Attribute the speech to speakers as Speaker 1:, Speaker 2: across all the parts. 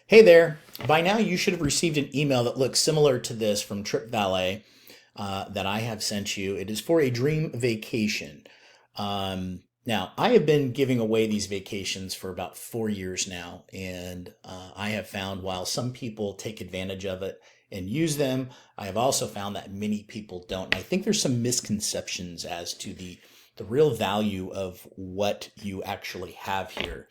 Speaker 1: Hey there. By now, you should have received an email that looks similar to this from Trip Valet that I have sent you. It is for a dream vacation. Now, I have been giving away these vacations for about 4 years now, and I have found while some people take advantage of it and use them, I have also found that many people don't. And I think there's some misconceptions as to the real value of what you actually have here.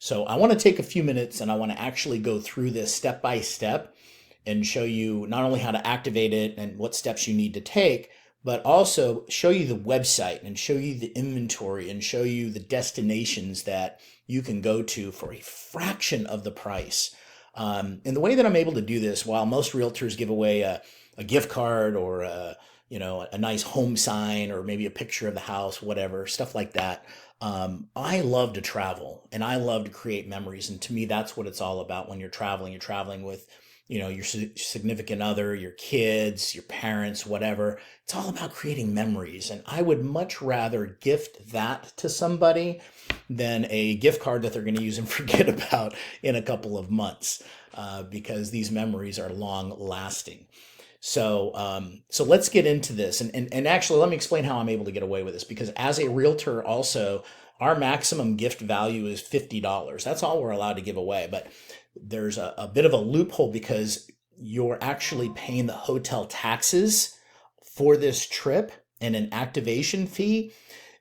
Speaker 1: So I want to take a few minutes and I want to actually go through this step by step and show you not only how to activate it and what steps you need to take, but also show you the website and show you the inventory and show you the destinations that you can go to for a fraction of the price. And the way that I'm able to do this, while most realtors give away a gift card or a nice home sign or maybe a picture of the house, whatever, stuff like that. I love to travel and I love to create memories. And to me, that's what it's all about when you're traveling. You're traveling with, your significant other, your kids, your parents, whatever. It's all about creating memories. And I would much rather gift that to somebody than a gift card that they're going to use and forget about in a couple of months, because these memories are long lasting. So let's get into this. And actually, let me explain how I'm able to get away with this. Because as a realtor, also, our maximum gift value is $50. That's all we're allowed to give away. But there's a bit of a loophole because you're actually paying the hotel taxes for this trip and an activation fee.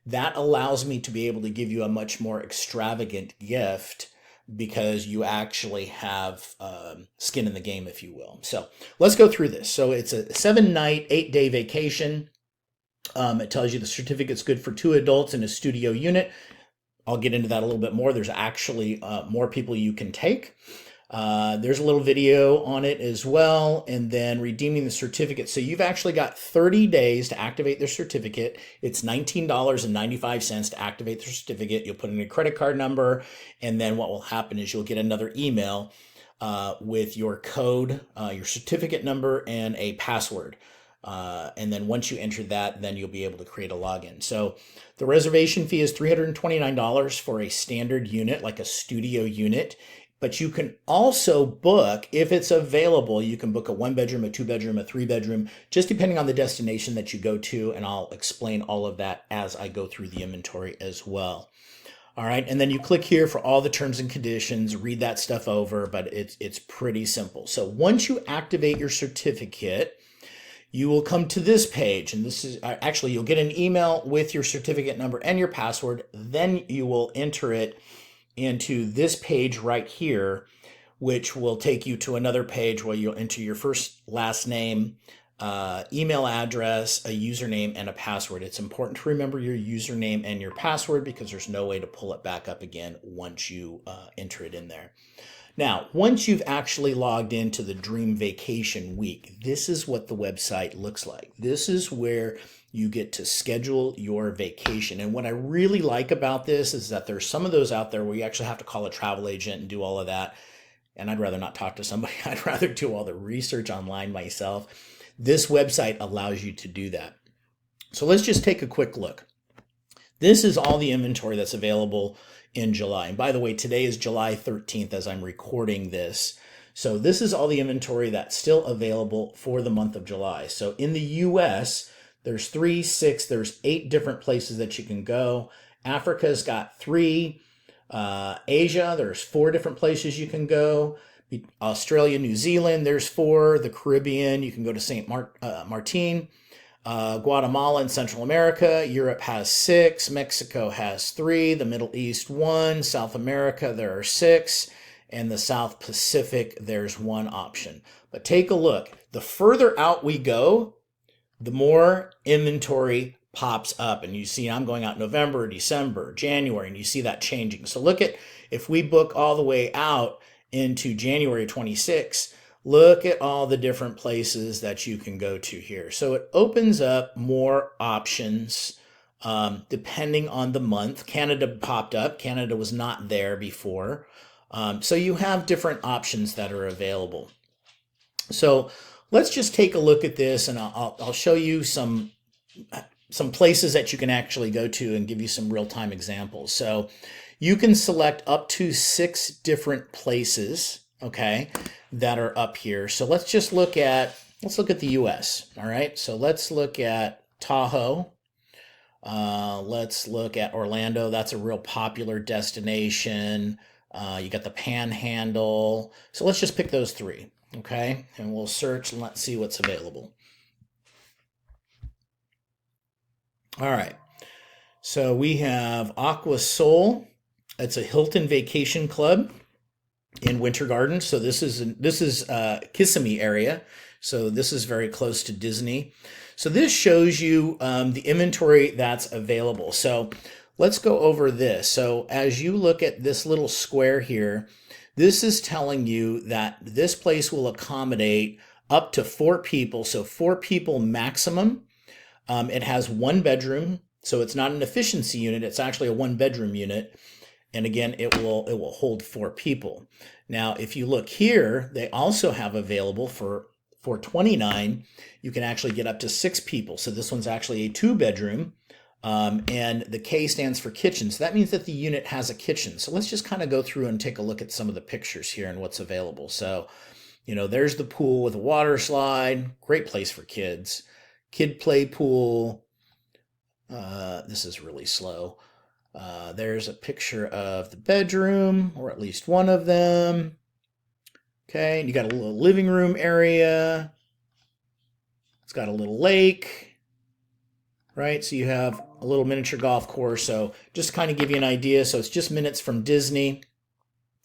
Speaker 1: That allows me to be able to give you a much more extravagant gift because you actually have skin in the game, if you will. So let's go through this. So it's a 7-night, 8-day vacation. It tells you the certificate's good for 2 adults in a studio unit. I'll get into that a little bit more. There's actually more people you can take. There's a little video on it as well, and then redeeming the certificate. So you've actually got 30 days to activate the certificate. It's $19.95 to activate the certificate. You'll put in a credit card number, and then what will happen is you'll get another email with your code, your certificate number, and a password. And then once you enter that, then you'll be able to create a login. So the reservation fee is $329 for a standard unit, like a studio unit. But you can also book, if it's available, you can book a 1-bedroom, a 2-bedroom, a 3-bedroom, just depending on the destination that you go to. And I'll explain all of that as I go through the inventory as well. All right, and then you click here for all the terms and conditions, read that stuff over, but it's pretty simple. So once you activate your certificate, you will come to this page, and this is actually, you'll get an email with your certificate number and your password. Then you will enter it into this page right here, which will take you to another page where you'll enter your first, last name, email address, a username, and a password. It's important to remember your username and your password because there's no way to pull it back up again once you enter it in there. Now, once you've actually logged into the Dream Vacation Week, this is what the website looks like. This is where you get to schedule your vacation. And what I really like about this is that there's some of those out there where you actually have to call a travel agent and do all of that. And I'd rather not talk to somebody. I'd rather do all the research online myself. This website allows you to do that. So let's just take a quick look. This is all the inventory that's available in July. And by the way, today is July 13th as I'm recording this. So this is all the inventory that's still available for the month of July. So in the US, there's there's 8 different places that you can go. Africa's got 3. Asia, there's 4 different places you can go. Australia, New Zealand, there's 4. The Caribbean, you can go to St. Martin. Guatemala and Central America. Europe has 6. Mexico has 3. The Middle East 1. South America, there are 6. And the South Pacific, there's 1 option. But take a look. The further out we go, the more inventory pops up. And you see I'm going out November, December, January, and you see that changing. So look at, if we book all the way out into January 26, look at all the different places that you can go to here. So it opens up more options depending on the month. Canada popped up. Canada was not there before. So you have different options that are available. So let's just take a look at this, and I'll show you some places that you can actually go to and give you some real-time examples. So you can select up to 6 different places okay, that are up here. So let's just look at the US. All right, so let's look at Tahoe. Let's look at Orlando. That's a real popular destination. You got the Panhandle. So let's just pick those three, okay? And we'll search and let's see what's available. All right. So we have Aqua Soul. It's a Hilton Vacation Club in Winter Garden. So this is Kissimmee area. So this is very close to Disney. So this shows you the inventory that's available. So let's go over this. So as you look at this little square here, this is telling you that this place will accommodate up to 4 people. So 4 people maximum. It has 1 bedroom. So it's not an efficiency unit. It's actually a 1-bedroom unit. And again, it will hold 4 people. Now, if you look here, they also have available for $429, you can actually get up to 6 people. So this one's actually a 2-bedroom, and the K stands for kitchen. So that means that the unit has a kitchen. So let's just kind of go through and take a look at some of the pictures here and what's available. So, there's the pool with a water slide, great place for kids. Kid play pool. This is really slow. There's a picture of the bedroom, or at least one of them. Okay, and you got a little living room area. It's got a little lake, right? So you have a little miniature golf course. So just to kind of give you an idea. So it's just minutes from Disney.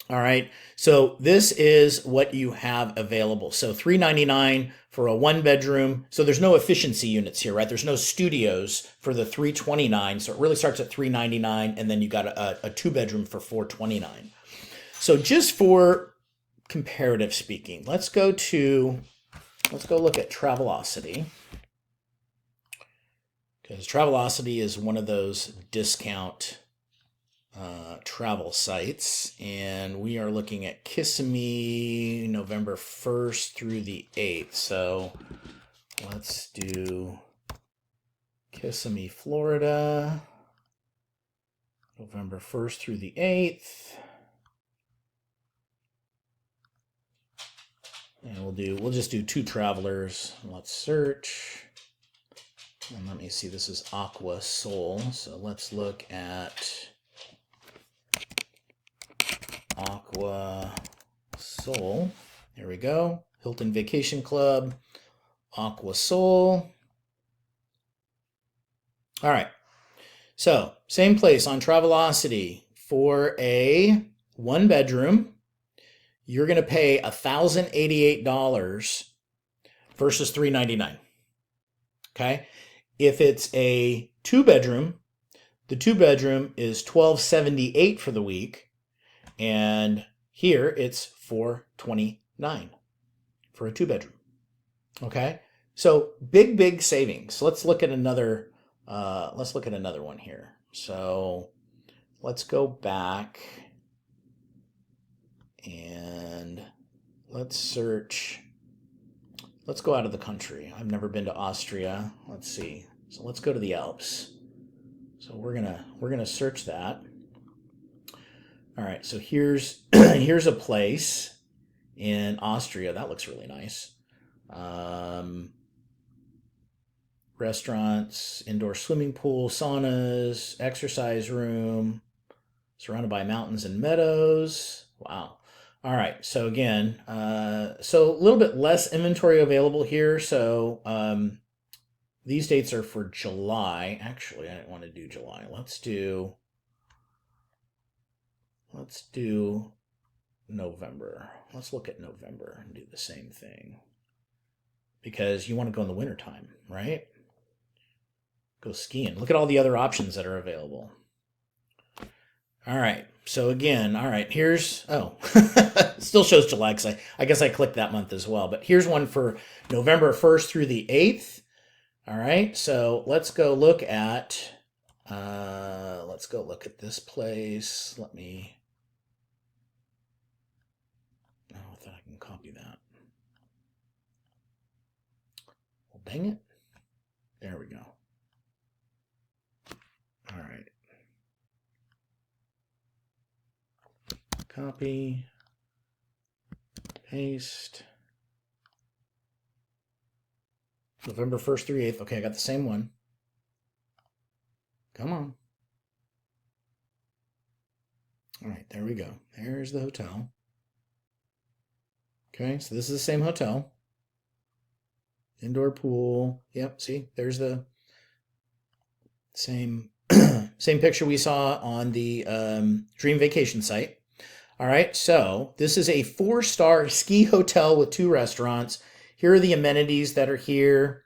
Speaker 1: All right, so this is what you have available. So $399 for a 1-bedroom. So there's no efficiency units here, right? There's no studios for the $329. So it really starts at $399, and then you got a 2-bedroom for $429. So just for comparative speaking, let's go look at Travelocity, because Travelocity is one of those discount travel sites, and we are looking at Kissimmee November 1st through the 8th. So let's do Kissimmee, Florida, November 1st through the 8th. And we'll just do 2 travelers. Let's search. And let me see, this is Aqua Soul. So let's look at Aqua Soul. There we go. Hilton Vacation Club, Aqua Soul. All right. So same place on Travelocity. For a 1-bedroom, you're going to pay $1,088 versus $399. Okay. If it's a 2-bedroom, the 2-bedroom is $1,278 for the week. And here it's $429 for a 2-bedroom. Okay. So big savings. Let's look at another one here. So let's go back and let's search. Let's go out of the country. I've never been to Austria. Let's see. So let's go to the Alps. So we're gonna search that. All right. So here's here's a place in Austria that looks really nice. Restaurants, indoor swimming pool, saunas, exercise room, surrounded by mountains and meadows. Wow. All right. So again, so a little bit less inventory available here. So these dates are for July. Actually, I didn't want to do July. Let's do November. Let's look at November and do the same thing. Because you want to go in the wintertime, right? Go skiing. Look at all the other options that are available. All right. So again, all right, here's, still shows July because I guess I clicked that month as well. But here's one for November 1st through the 8th. All right. So let's go look at this place. Let me, oh, I thought I can copy that. Well, dang it. There we go. All right. Copy. Paste. November 1st through 8th. Okay, I got the same one. Come on. All right, there we go. There's the hotel. Okay, so this is the same hotel. Indoor pool. Yep, see, there's the same same picture we saw on the Dream Vacation site. All right, so this is a 4-star ski hotel with 2 restaurants. Here are the amenities that are here.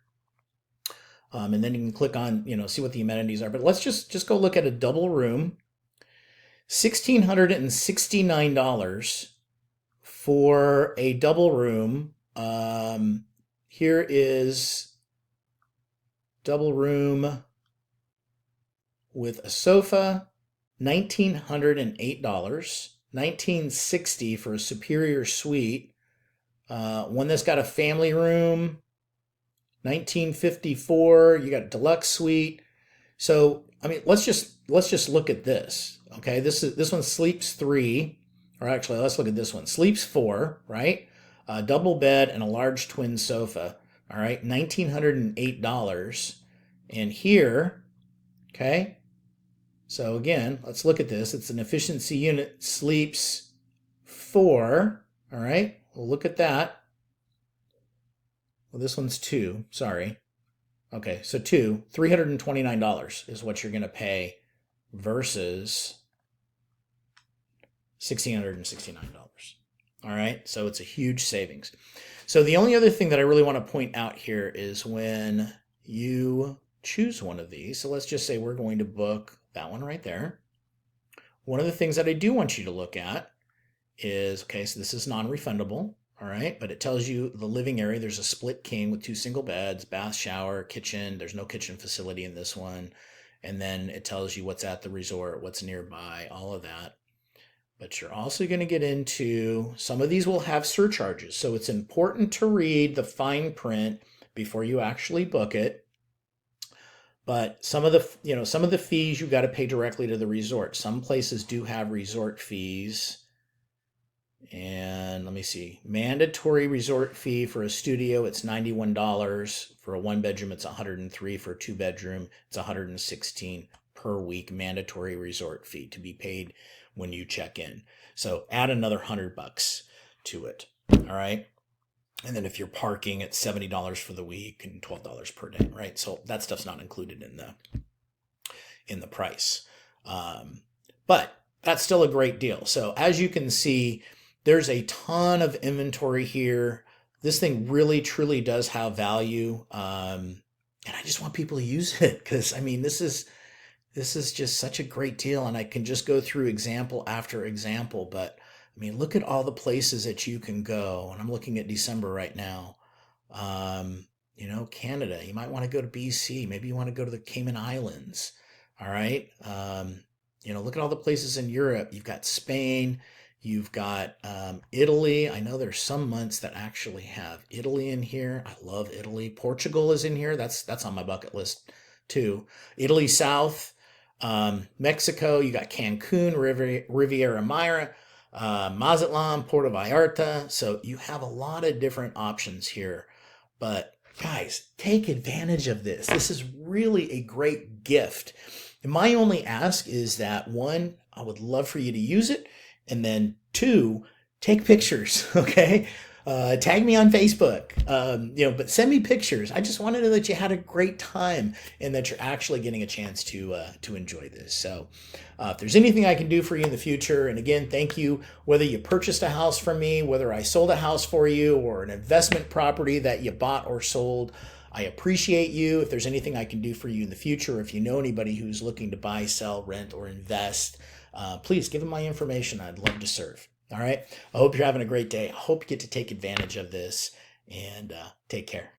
Speaker 1: And then you can click on, see what the amenities are. But let's just go look at a double room. $1,669 for a double room. Here is double room with a sofa, $1,908. $1,960 for a superior suite. One that's got a family room, $1,954. You got a deluxe suite. So I mean, let's just look at this. Okay, this one sleeps 3, or actually, let's look at this one. Sleeps 4, right? A double bed and a large twin sofa. All right, $1,908. And here, okay. So again, let's look at this. It's an efficiency unit. Sleeps 4. All right, we'll look at that. Well, this one's 2. Sorry. Okay, so 2, $329 is what you're going to pay versus $1,669. All right, so it's a huge savings. So the only other thing that I really want to point out here is when you choose one of these. So let's just say we're going to book that one right there. One of the things that I do want you to look at is, okay, so this is non-refundable. All right, but it tells you the living area. There's a split king with 2 single beds, bath, shower, kitchen. There's no kitchen facility in this one. And then it tells you what's at the resort, what's nearby, all of that. But you're also going to get into, some of these will have surcharges. So it's important to read the fine print before you actually book it. But some of the fees you got to pay directly to the resort. Some places do have resort fees. And let me see, mandatory resort fee for a studio, it's $91. For a 1-bedroom, it's $103. For a 2-bedroom, it's $116 per week mandatory resort fee to be paid when you check in. So add another $100 to it. All right. And then if you're parking, it's $70 for the week and $12 per day, right? So that stuff's not included in the price. But that's still a great deal. So as you can see, there's a ton of inventory here. This thing really, truly does have value. And I just want people to use it because, I mean, this is just such a great deal. And I can just go through example after example. But, I mean, look at all the places that you can go. And I'm looking at December right now. Canada. You might want to go to BC. Maybe you want to go to the Cayman Islands. All right. Look at all the places in Europe. You've got Spain. You've got Italy. I know there's some months that actually have Italy in here. I love Italy. Portugal is in here. That's on my bucket list too. Italy South, Mexico. You got Cancun, Riviera Maya, Mazatlan, Puerto Vallarta. So you have a lot of different options here. But guys, take advantage of this. This is really a great gift. And my only ask is that, 1, I would love for you to use it. And then 2, take pictures, okay? Tag me on Facebook, but send me pictures. I just want to know that you had a great time and that you're actually getting a chance to enjoy this. So if there's anything I can do for you in the future, and again, thank you, whether you purchased a house from me, whether I sold a house for you or an investment property that you bought or sold, I appreciate you. If there's anything I can do for you in the future, if you know anybody who's looking to buy, sell, rent, or invest, please give them my information. I'd love to serve. All right. I hope you're having a great day. I hope you get to take advantage of this, and take care.